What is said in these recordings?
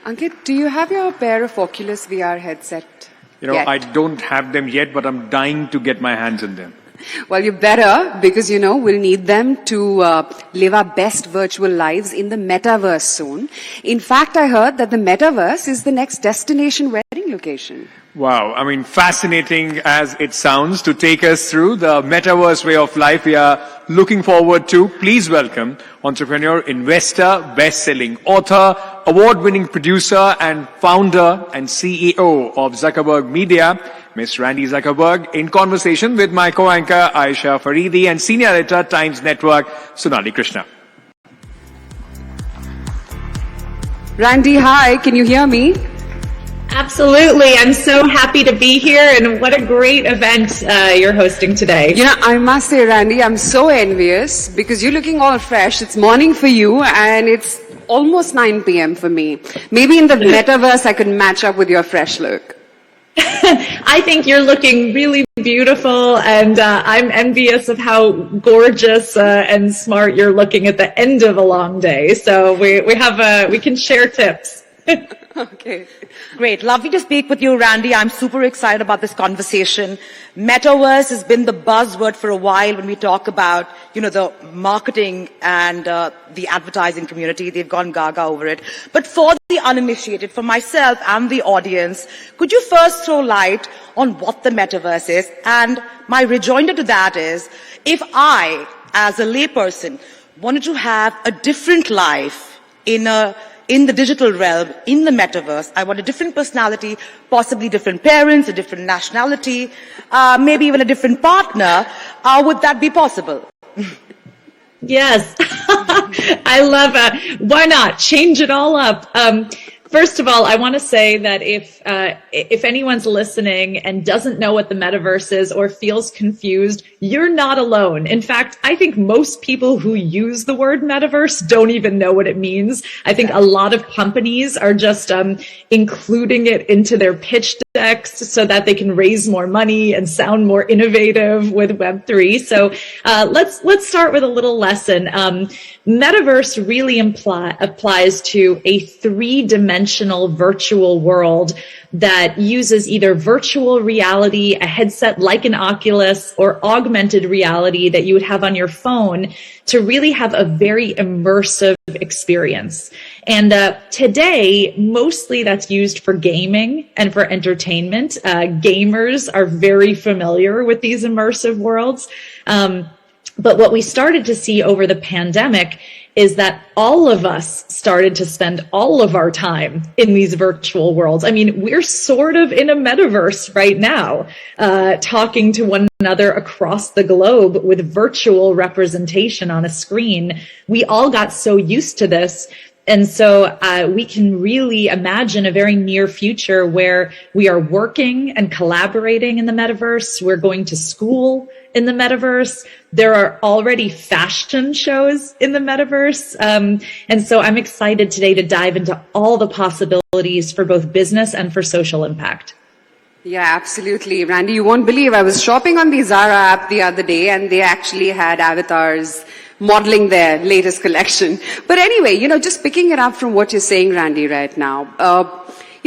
Ankit, do you have your pair of Oculus VR headset? Yet? I don't have them yet, but I'm dying to get my hands on them. Well, you better, because, we'll need them to live our best virtual lives in the Metaverse soon. In fact, I heard that the Metaverse is the next destination wedding location. Wow. Fascinating as it sounds to take us through the Metaverse way of life. We are looking forward to. Please welcome entrepreneur, investor, best-selling author, award-winning producer, and founder and CEO of Zuckerberg Media, Miss Randi Zuckerberg, in conversation with my co-anchor Aisha Faridi and senior editor Times Network, Sonali Krishna. Randi, hi. Can you hear me? Absolutely. I'm so happy to be here, and what a great event you're hosting today. I must say, Randi, I'm so envious because you're looking all fresh. It's morning for you and it's almost 9 p.m. for me. Maybe in the Metaverse I could match up with your fresh look. I think you're looking really beautiful, and I'm envious of how gorgeous and smart you're looking at the end of a long day. So we can share tips. Okay. Great. Lovely to speak with you, Randi. I'm super excited about this conversation. Metaverse has been the buzzword for a while when we talk about, the marketing and the advertising community. They've gone gaga over it. But for the uninitiated, for myself and the audience, could you first throw light on what the Metaverse is? And my rejoinder to that is, if I, as a layperson, wanted to have a different life in the digital realm, in the Metaverse, I want a different personality, possibly different parents, a different nationality, maybe even a different partner. Would that be possible? Yes. I love it. Why not? Change it all up. First of all, I want to say that if anyone's listening and doesn't know what the Metaverse is or feels confused, you're not alone. In fact, I think most people who use the word Metaverse don't even know what it means. I think a lot of companies are just including it into their pitch decks so that they can raise more money and sound more innovative with Web3. So let's start with a little lesson. Metaverse really applies to a three-dimensional virtual world that uses either virtual reality, a headset like an Oculus, or augmented reality that you would have on your phone to really have a very immersive experience. And today, mostly that's used for gaming and for entertainment. Gamers are very familiar with these immersive worlds. But what we started to see over the pandemic is that all of us started to spend all of our time in these virtual worlds. We're sort of in a metaverse right now, talking to one another across the globe with virtual representation on a screen. We all got so used to this. And so we can really imagine a very near future where we are working and collaborating in the metaverse. We're going to school in the metaverse. There are already fashion shows in the metaverse. And so I'm excited today to dive into all the possibilities for both business and for social impact. Yeah, absolutely. Randi, you won't believe I was shopping on the Zara app the other day and they actually had avatars modeling their latest collection. But anyway, just picking it up from what you're saying, Randi, right now,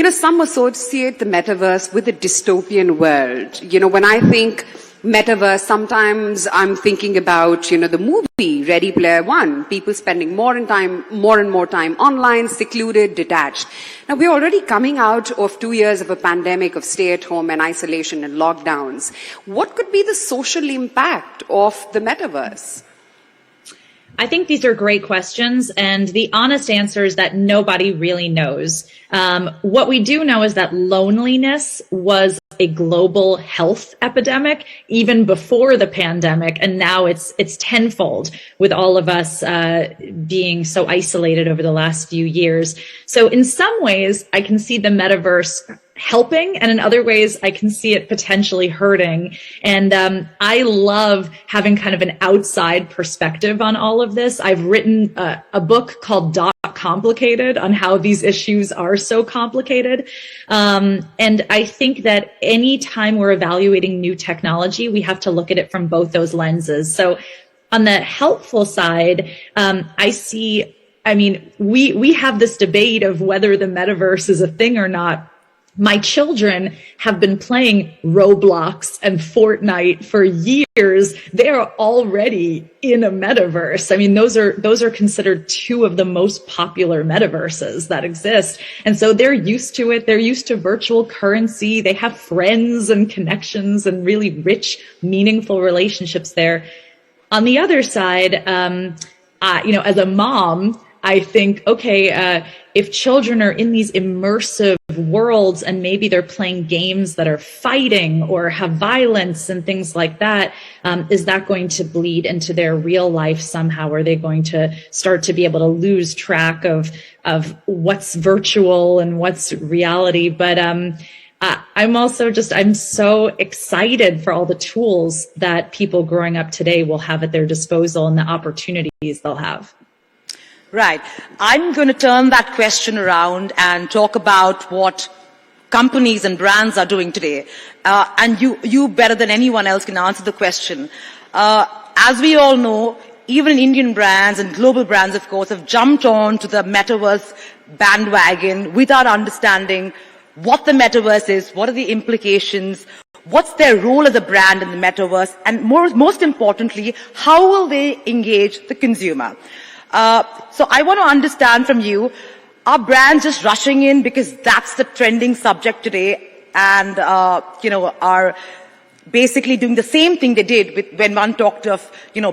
some associate the metaverse with a dystopian world. When I think metaverse, sometimes I'm thinking about, the movie Ready Player One, people spending more and more time online, secluded, detached. Now, we're already coming out of 2 years of a pandemic of stay-at-home and isolation and lockdowns. What could be the social impact of the metaverse? I think these are great questions, and the honest answer is that nobody really knows. What we do know is that loneliness was a global health epidemic even before the pandemic, and now it's tenfold with all of us being so isolated over the last few years. So in some ways, I can see the metaverse helping, and in other ways, I can see it potentially hurting. And I love having kind of an outside perspective on all of this. I've written a book called Complicated on how these issues are so complicated. And I think that any time we're evaluating new technology, we have to look at it from both those lenses. So on the helpful side, I see I mean, we have this debate of whether the metaverse is a thing or not. My children have been playing Roblox and Fortnite for years. They are already in a metaverse. I mean, those are considered two of the most popular metaverses that exist. And so they're used to it. They're used to virtual currency. They have friends and connections and really rich, meaningful relationships there. On the other side, as a mom, I think, okay, if children are in these immersive worlds and maybe they're playing games that are fighting or have violence and things like that, is that going to bleed into their real life somehow? Are they going to start to be able to lose track of what's virtual and what's reality? But I'm so excited for all the tools that people growing up today will have at their disposal and the opportunities they'll have. Right. I'm going to turn that question around and talk about what companies and brands are doing today. And you better than anyone else can answer the question. As we all know, even Indian brands and global brands, of course, have jumped on to the metaverse bandwagon without understanding what the metaverse is, what are the implications, what's their role as a brand in the metaverse, and most importantly, how will they engage the consumer? So I want to understand from you, are brands just rushing in because that's the trending subject today and, are basically doing the same thing they did when one talked of,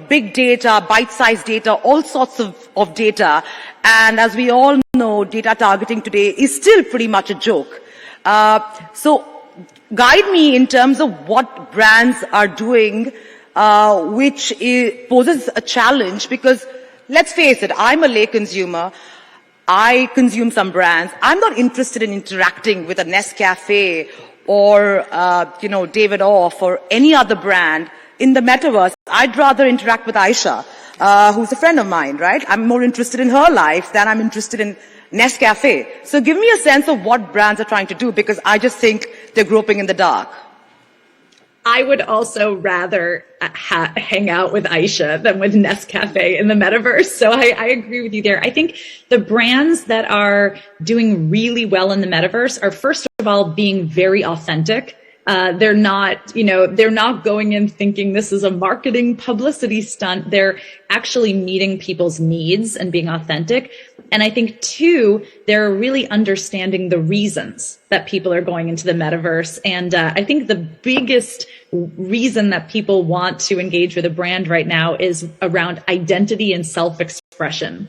big data, bite-sized data, all sorts of data. And as we all know, data targeting today is still pretty much a joke. So guide me in terms of what brands are doing, which poses a challenge because let's face it, I'm a lay consumer. I consume some brands. I'm not interested in interacting with a Nescafe or, David Off or any other brand in the metaverse. I'd rather interact with Aisha, who's a friend of mine, right? I'm more interested in her life than I'm interested in Nescafe. So give me a sense of what brands are trying to do because I just think they're groping in the dark. I would also rather hang out with Aisha than with Nescafe in the metaverse. So I agree with you there. I think the brands that are doing really well in the metaverse are, first of all, being very authentic. They're not going in thinking this is a marketing publicity stunt. They're actually meeting people's needs and being authentic. And I think, two, they're really understanding the reasons that people are going into the metaverse. And I think the biggest reason that people want to engage with a brand right now is around identity and self-expression.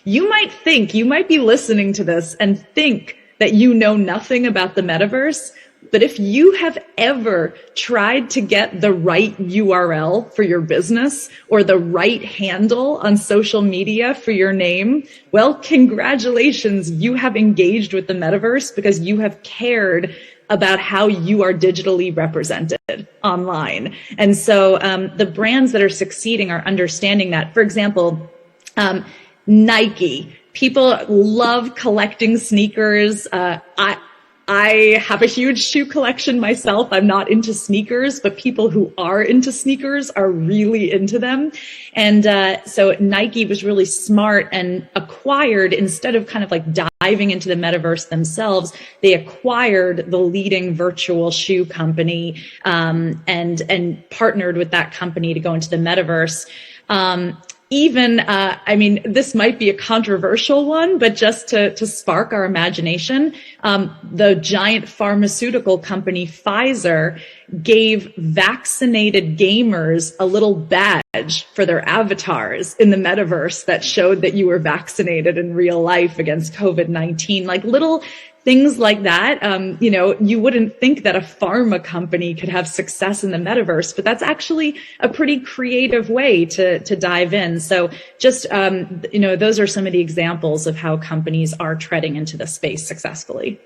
You might be listening to this and think that you know nothing about the metaverse. But if you have ever tried to get the right URL for your business or the right handle on social media for your name, well, congratulations, you have engaged with the metaverse because you have cared about how you are digitally represented online. And so the brands that are succeeding are understanding that. For example, Nike. People love collecting sneakers. I have a huge shoe collection myself. I'm not into sneakers, but people who are into sneakers are really into them. And so Nike was really smart and acquired, instead of kind of like diving into the metaverse themselves, they acquired the leading virtual shoe company and partnered with that company to go into the metaverse. This might be a controversial one, but just to spark our imagination, the giant pharmaceutical company Pfizer gave vaccinated gamers a little badge for their avatars in the metaverse that showed that you were vaccinated in real life against COVID-19, like little things like that. You wouldn't think that a pharma company could have success in the metaverse, but that's actually a pretty creative way to dive in. So just, those are some of the examples of how companies are treading into the space successfully.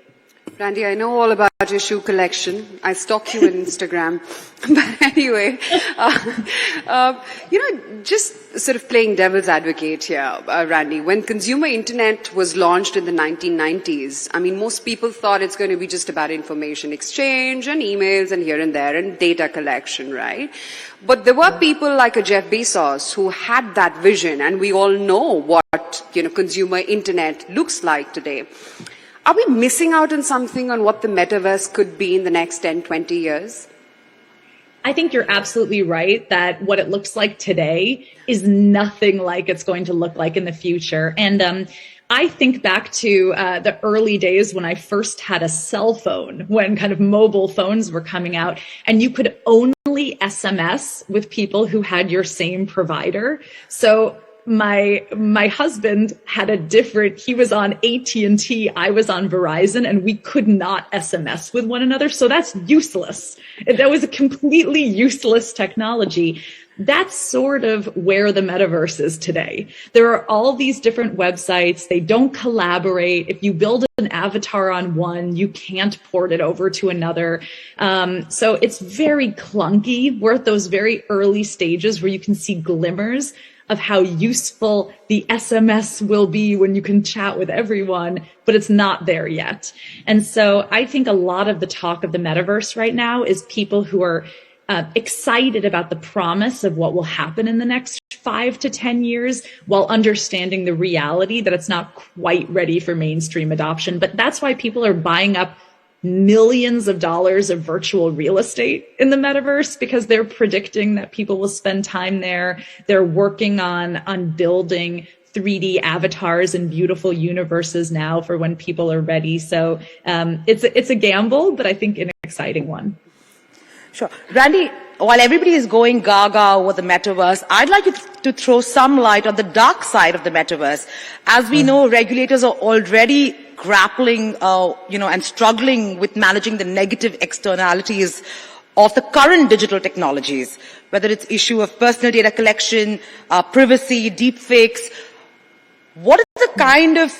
Randi, I know all about your shoe collection. I stalk you on Instagram. But anyway, just sort of playing devil's advocate here, Randi, when consumer internet was launched in the 1990s, I mean, most people thought it's going to be just about information exchange and emails and here and there and data collection, right? But there were people like a Jeff Bezos who had that vision, and we all know what, consumer internet looks like today. Are we missing out on something on what the metaverse could be in the next 10, 20 years? I think you're absolutely right that what it looks like today is nothing like it's going to look like in the future. And I think back to the early days when I first had a cell phone, when kind of mobile phones were coming out, and you could only SMS with people who had your same provider. So my husband had he was on AT&T, I was on Verizon, and we could not SMS with one another. So that's useless. That was a completely useless technology. That's sort of where the metaverse is today. There are all these different websites. They don't collaborate. If you build an avatar on one, you can't port it over to another. So it's very clunky. We're at those very early stages where you can see glimmers of how useful the SMS will be when you can chat with everyone, but it's not there yet. And so I think a lot of the talk of the metaverse right now is people who are excited about the promise of what will happen in the next 5 to 10 years, while understanding the reality that it's not quite ready for mainstream adoption. But that's why people are buying up millions of dollars of virtual real estate in the metaverse, because they're predicting that people will spend time there. They're working on building 3D avatars and beautiful universes now for when people are ready. So it's a gamble, but I think an exciting one. Sure. Randi, while everybody is going gaga over the metaverse, I'd like you to throw some light on the dark side of the metaverse. As we know, regulators are already grappling, and struggling with managing the negative externalities of the current digital technologies, whether it's issue of personal data collection, privacy, deepfakes. What are the kind of,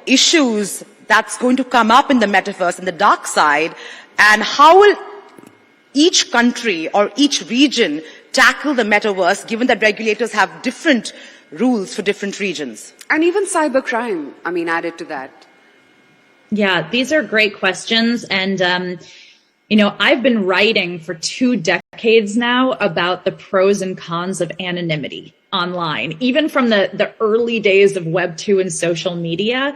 issues that's going to come up in the metaverse, in the dark side, and how will each country or each region tackle the metaverse, given that regulators have different rules for different regions? And even cybercrime, added to that. Yeah, these are great questions. And, I've been writing for 2 decades now about the pros and cons of anonymity online. Even from the early days of Web 2 and social media,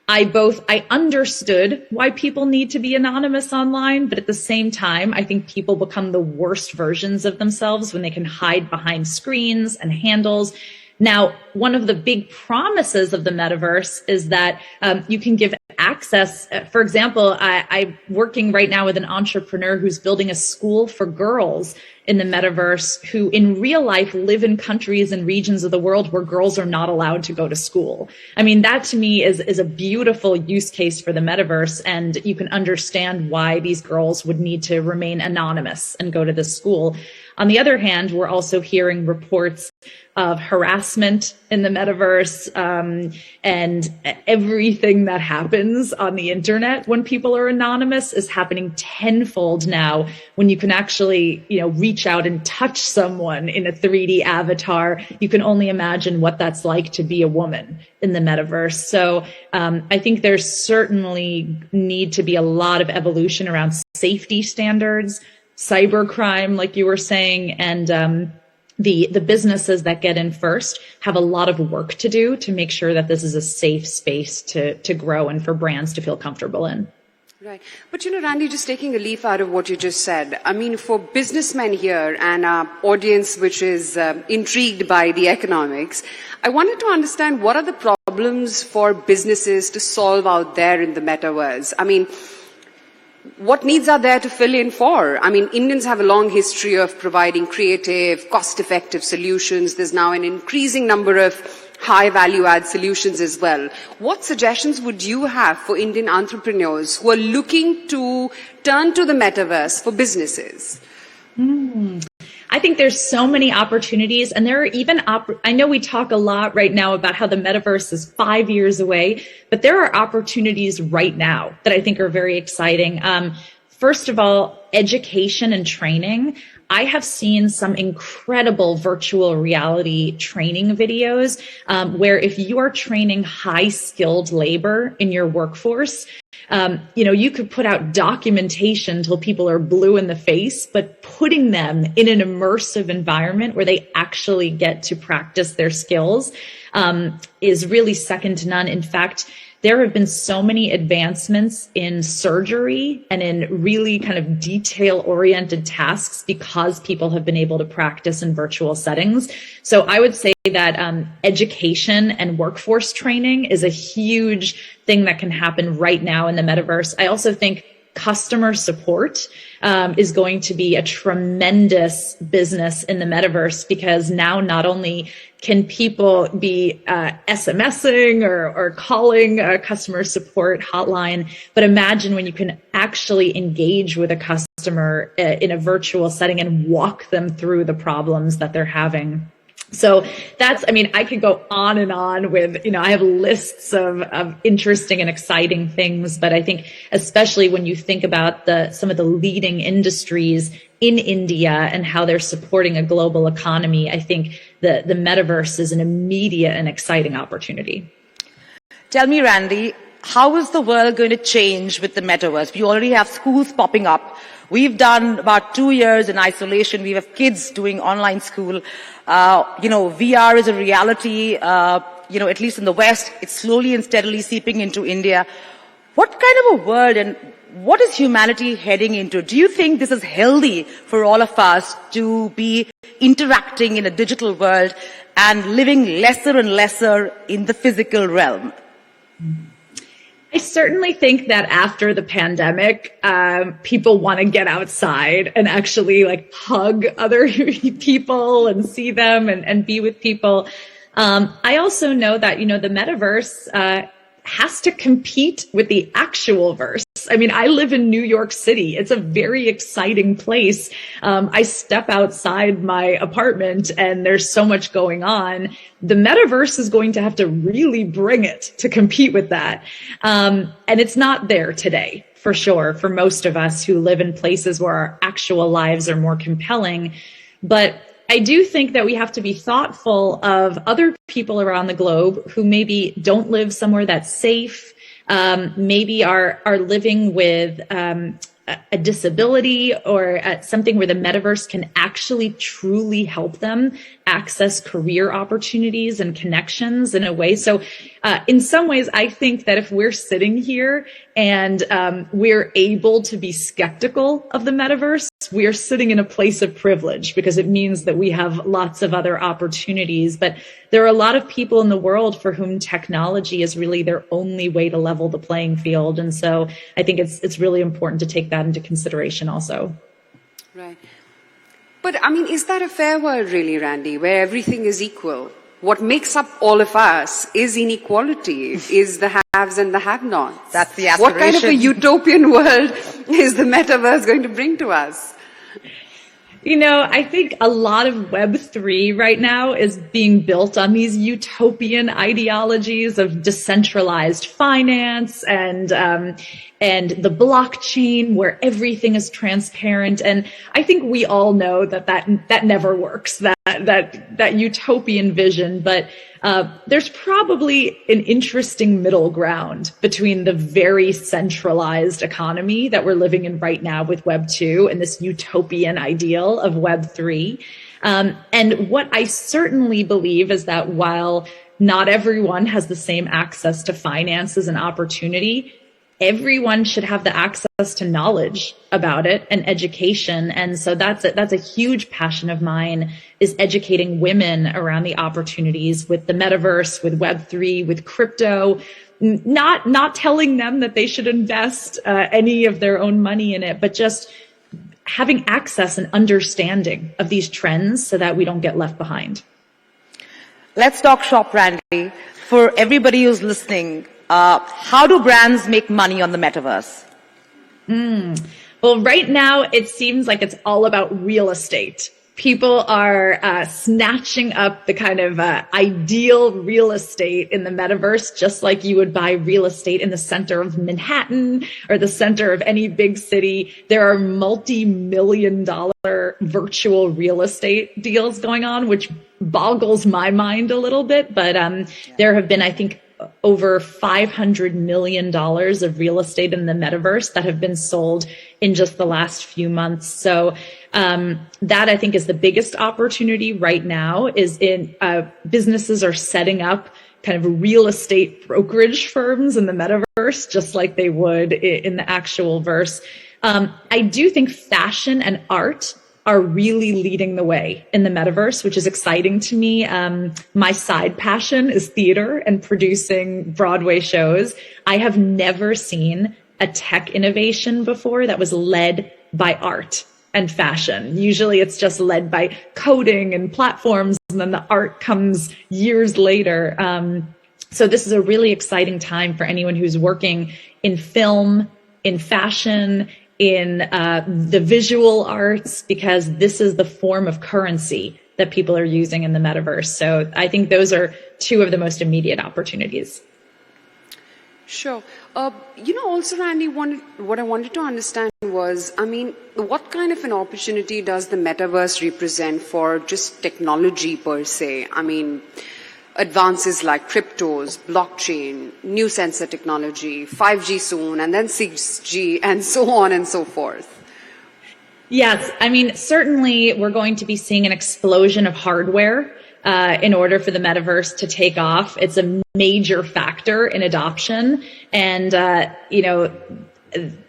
I understood why people need to be anonymous online, but at the same time, I think people become the worst versions of themselves when they can hide behind screens and handles. Now, one of the big promises of the metaverse is that you can give access. For example, I'm working right now with an entrepreneur who's building a school for girls in the metaverse who in real life live in countries and regions of the world where girls are not allowed to go to school. That to me is a beautiful use case for the metaverse, and you can understand why these girls would need to remain anonymous and go to this school. On the other hand, we're also hearing reports of harassment in the metaverse, and everything that happens on the internet when people are anonymous is happening tenfold now when you can actually, reach out and touch someone in a 3D avatar. You can only imagine what that's like to be a woman in the metaverse. So I think there's certainly need to be a lot of evolution around safety standards, cybercrime, like you were saying, and the businesses that get in first have a lot of work to do to make sure that this is a safe space to grow and for brands to feel comfortable in. Right. But Randi, just taking a leaf out of what you just said, for businessmen here and our audience which is intrigued by the economics, I wanted to understand what are the problems for businesses to solve out there in the metaverse? What needs are there to fill in for? Indians have a long history of providing creative, cost-effective solutions. There's now an increasing number of high value-add solutions as well. What suggestions would you have for Indian entrepreneurs who are looking to turn to the metaverse for businesses? I think there's so many opportunities, and there are even, I know we talk a lot right now about how the metaverse is 5 years away, but there are opportunities right now that I think are very exciting. First of all, education and training. I have seen some incredible virtual reality training videos where if you are training high skilled labor in your workforce, you could put out documentation till people are blue in the face, but putting them in an immersive environment where they actually get to practice their skills is really second to none. In fact, there have been so many advancements in surgery and in really kind of detail-oriented tasks because people have been able to practice in virtual settings. So I would say that education and workforce training is a huge thing that can happen right now in the metaverse. I also think customer support is going to be a tremendous business in the metaverse, because now not only can people be SMSing or calling a customer support hotline, but imagine when you can actually engage with a customer in a virtual setting and walk them through the problems that they're having. So I could go on with, I have lists of interesting and exciting things, but I think especially when you think about some of the leading industries in India and how they're supporting a global economy, I think the metaverse is an immediate and exciting opportunity. Tell me, Randi, how is the world going to change with the metaverse? We already have schools popping up. We've done about 2 years in isolation. We have kids doing online school. VR is a reality, at least in the West. It's slowly and steadily seeping into India. What kind of a world and what is humanity heading into? Do you think this is healthy for all of us to be interacting in a digital world and living lesser and lesser in the physical realm? I certainly think that after the pandemic, people want to get outside and actually hug other people and see them and be with people. I also know that, the metaverse has to compete with the actual verse. I live in New York City. It's a very exciting place. I step outside my apartment and there's so much going on. The metaverse is going to have to really bring it to compete with that. And it's not there today, for sure, for most of us who live in places where our actual lives are more compelling. But I do think that we have to be thoughtful of other people around the globe who maybe don't live somewhere that's safe, maybe are living with a disability or something where the metaverse can actually truly help them access career opportunities and connections in a way. So in some ways, I think that if we're sitting here and we're able to be skeptical of the metaverse, we are sitting in a place of privilege, because it means that we have lots of other opportunities. But there are a lot of people in the world for whom technology is really their only way to level the playing field. And so I think it's really important to take that into consideration also. Right. But is that a fair world really, Randi, where everything is equal? What makes up all of us is inequality, is the haves and the have-nots. That's the aspiration. What kind of a utopian world is the metaverse going to bring to us? I think a lot of Web3 right now is being built on these utopian ideologies of decentralized finance and the blockchain, where everything is transparent. And I think we all know that never works, that utopian vision. But there's probably an interesting middle ground between the very centralized economy that we're living in right now with Web 2 and this utopian ideal of Web 3. And what I certainly believe is that while not everyone has the same access to finances and opportunity, everyone should have the access to knowledge about it and education. And so that's a huge passion of mine, is educating women around the opportunities with the metaverse, with Web3, with crypto, not telling them that they should invest any of their own money in it, but just having access and understanding of these trends so that we don't get left behind. Let's talk shop, Randi. For everybody who's listening, how do brands make money on the metaverse? Well, right now it seems like it's all about real estate. people are snatching up the kind of ideal real estate in the metaverse, just like you would buy real estate in the center of Manhattan or the center of any big city. There are multi-million-dollar virtual real estate deals going on, which boggles my mind a little bit. But there have been, I think, over $500 million of real estate in the metaverse that have been sold in just the last few months. So that I think is the biggest opportunity right now is in businesses are setting up kind of real estate brokerage firms in the metaverse, just like they would in the actual verse. I do think fashion and art are really leading the way in the metaverse, which is exciting to me. My side passion is theater and producing Broadway shows. I have never seen a tech innovation before that was led by art and fashion. Usually it's just led by coding and platforms, and then the art comes years later. So this is a really exciting time for anyone who's working in film, in fashion, in the visual arts, because this is the form of currency that people are using in the metaverse. So I think those are two of the most immediate opportunities. Sure. Also, Randy, what I wanted to understand was, what kind of an opportunity does the metaverse represent for just technology per se? Advances like cryptos, blockchain, new sensor technology, 5G soon, and then 6G, and so on and so forth. Yes, certainly we're going to be seeing an explosion of hardware in order for the metaverse to take off. It's a major factor in adoption. And,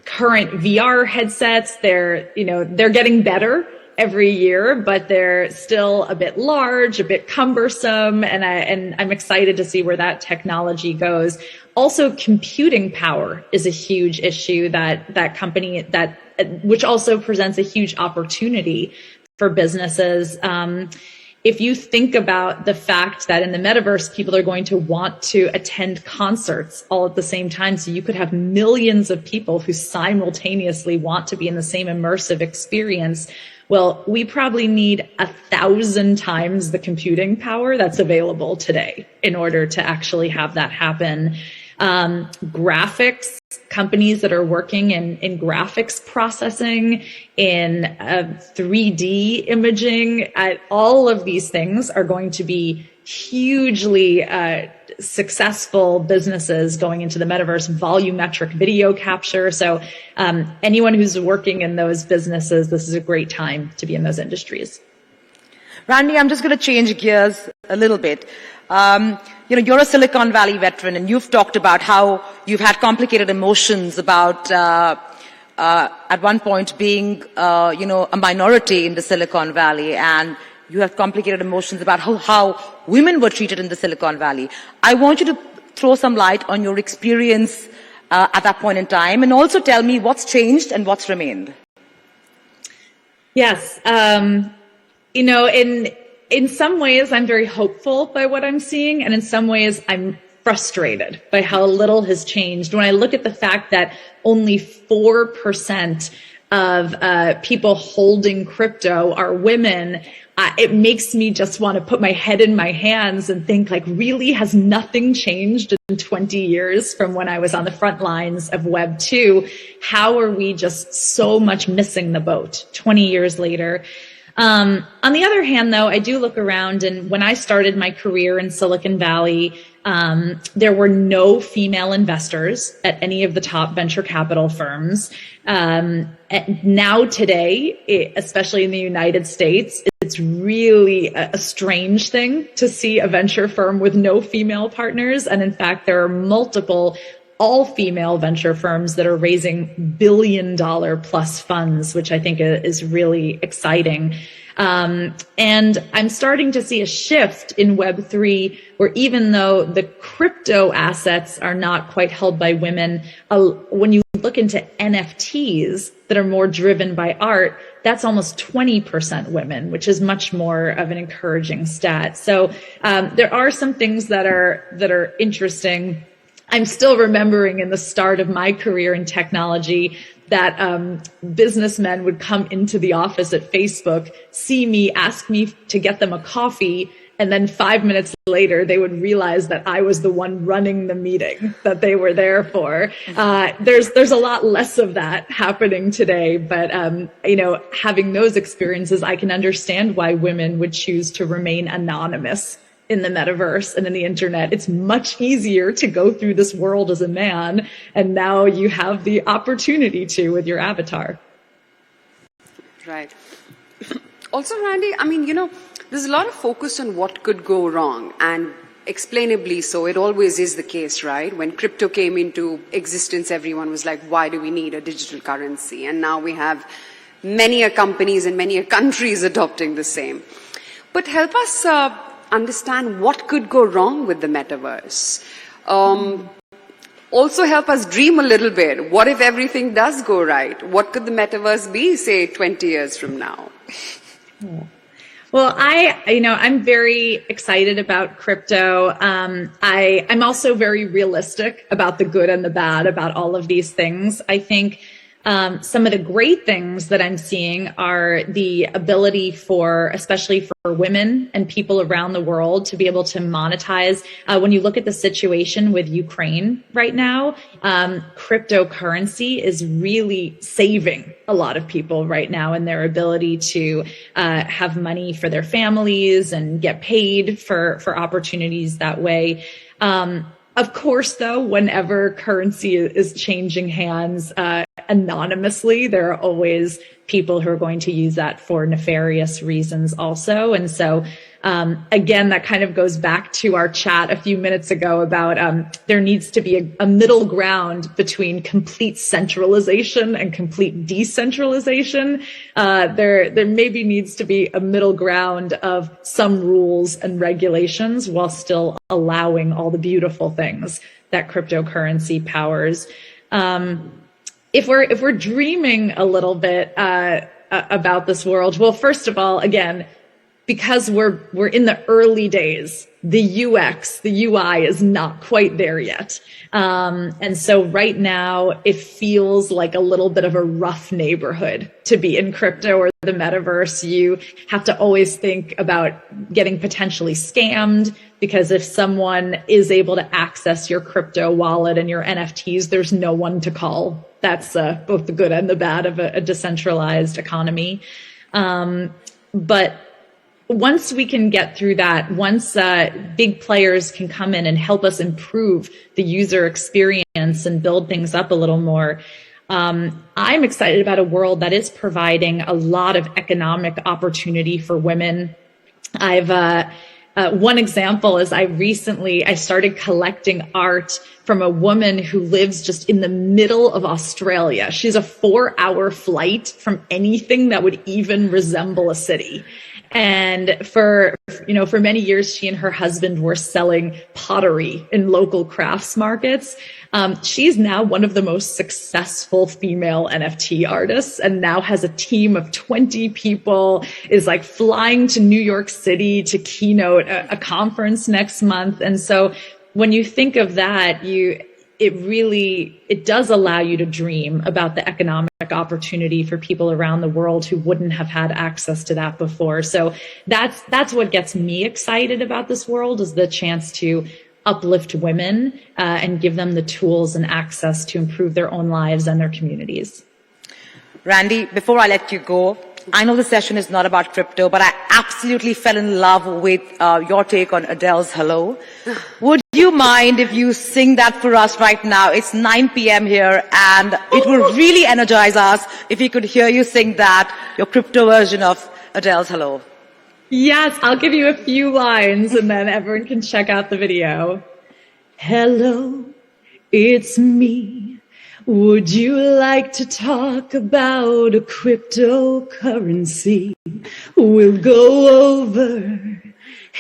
current VR headsets, they're getting better every year, but they're still a bit large, a bit cumbersome, and I'm excited to see where that technology goes. Also, computing power is a huge issue which also presents a huge opportunity for businesses. If you think about the fact that in the metaverse, people are going to want to attend concerts all at the same time, so you could have millions of people who simultaneously want to be in the same immersive experience. Well, we probably need 1,000 times the computing power that's available today in order to actually have that happen. Graphics, companies that are working in graphics processing, in 3D imaging, all of these things are going to be hugely successful businesses going into the metaverse. Volumetric video capture. So anyone who's working in those businesses, this is a great time to be in those industries. Randy, I'm just going to change gears a little bit. You're a Silicon Valley veteran, and you've talked about how you've had complicated emotions about at one point being a minority in the Silicon Valley, and you have complicated emotions about how women were treated in the Silicon Valley. I want you to throw some light on your experience at that point in time, and also tell me what's changed and what's remained. Yes. In some ways, I'm very hopeful by what I'm seeing, and in some ways, I'm frustrated by how little has changed. When I look at the fact that only 4% of people holding crypto are women, it makes me just want to put my head in my hands and think, really, has nothing changed in 20 years from when I was on the front lines of Web 2? How are we just so much missing the boat 20 years later? On the other hand, though, I do look around, and when I started my career in Silicon Valley, there were no female investors at any of the top venture capital firms. Now today, especially in the United States, it's really a strange thing to see a venture firm with no female partners. And in fact, there are multiple all-female venture firms that are raising billion-dollar-plus funds, which I think is really exciting. And I'm starting to see a shift in Web3, where even though the crypto assets are not quite held by women, when you look into NFTs that are more driven by art, that's almost 20% women, which is much more of an encouraging stat. So there are some things that are interesting. I'm still remembering in the start of my career in technology that businessmen would come into the office at Facebook, see me, ask me to get them a coffee, and then 5 minutes later, they would realize that I was the one running the meeting that they were there for. There's a lot less of that happening today, but having those experiences, I can understand why women would choose to remain anonymous in the metaverse and in the internet. It's much easier to go through this world as a man, and now you have the opportunity to with your avatar. Right. Also, Randy, there's a lot of focus on what could go wrong, and explainably so. It always is the case, right? When crypto came into existence, everyone was like, why do we need a digital currency? And now we have many companies and many countries adopting the same. But help us understand what could go wrong with the metaverse. Also help us dream a little bit. What if everything does go right? What could the metaverse be, say, 20 years from now? Well, I'm very excited about crypto. I'm also very realistic about the good and the bad about all of these things. I think some of the great things that I'm seeing are the ability especially for women and people around the world to be able to monetize. When you look at the situation with Ukraine right now, cryptocurrency is really saving a lot of people right now in their ability to have money for their families and get paid for opportunities that way. Of course, though, whenever currency is changing hands anonymously, there are always people who are going to use that for nefarious reasons also. And so, again, that kind of goes back to our chat a few minutes ago about there needs to be a middle ground between complete centralization and complete decentralization. There maybe needs to be a middle ground of some rules and regulations while still allowing all the beautiful things that cryptocurrency powers. If we're dreaming a little bit about this world, well, first of all, again, because we're in the early days, the UX, the UI is not quite there yet. And so right now it feels like a little bit of a rough neighborhood to be in crypto or the metaverse. You have to always think about getting potentially scammed, because if someone is able to access your crypto wallet and your NFTs, there's no one to call. That's both the good and the bad of a decentralized economy. But once we can get through that, once big players can come in and help us improve the user experience and build things up a little more, I'm excited about a world that is providing a lot of economic opportunity for women. One example is I started collecting art from a woman who lives just in the middle of Australia. She's a 4-hour flight from anything that would even resemble a city. And for many years, she and her husband were selling pottery in local crafts markets. She's now one of the most successful female NFT artists, and now has a team of 20 people, is like flying to New York City to keynote a conference next month. And so when you think of that, it does allow you to dream about the economic opportunity for people around the world who wouldn't have had access to that before. So that's what gets me excited about this world, is the chance to uplift women and give them the tools and access to improve their own lives and their communities. Randi, before I let you go, I know the session is not about crypto, but I absolutely fell in love with your take on Adele's Hello. Would you mind if you sing that for us right now? It's 9 p.m. here, and it would really energize us if we could hear you sing that, your crypto version of Adele's Hello. Yes, I'll give you a few lines and then everyone can check out the video. Hello, it's me. Would you like to talk about a cryptocurrency? We'll go over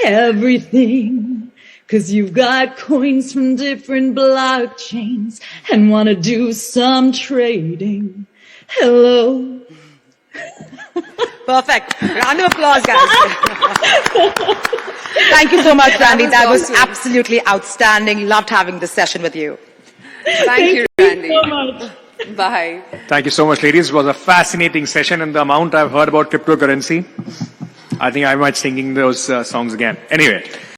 everything, 'cause you've got coins from different blockchains and want to do some trading. Hello. Perfect. Round of applause, guys. Thank you so much, Randi. That was awesome. absolutely outstanding. Loved having this session with you. Thank you, Randi. so much. Bye. Thank you so much, ladies. It was a fascinating session, and the amount I've heard about cryptocurrency, I think I might singing those songs again. Anyway.